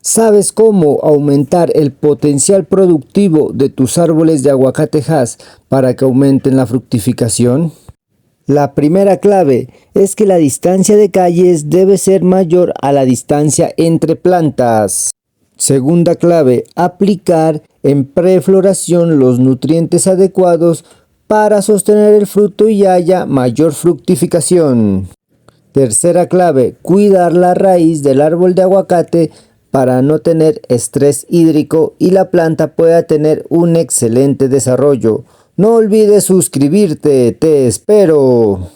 ¿Sabes cómo aumentar el potencial productivo de tus árboles de aguacatejas para que aumenten la fructificación? La primera clave es que la distancia de calles debe ser mayor a la distancia entre plantas. Segunda clave, aplicar en prefloración los nutrientes adecuados para sostener el fruto y haya mayor fructificación. Tercera clave, cuidar la raíz del árbol de aguacate para no tener estrés hídrico y la planta pueda tener un excelente desarrollo. No olvides suscribirte, te espero.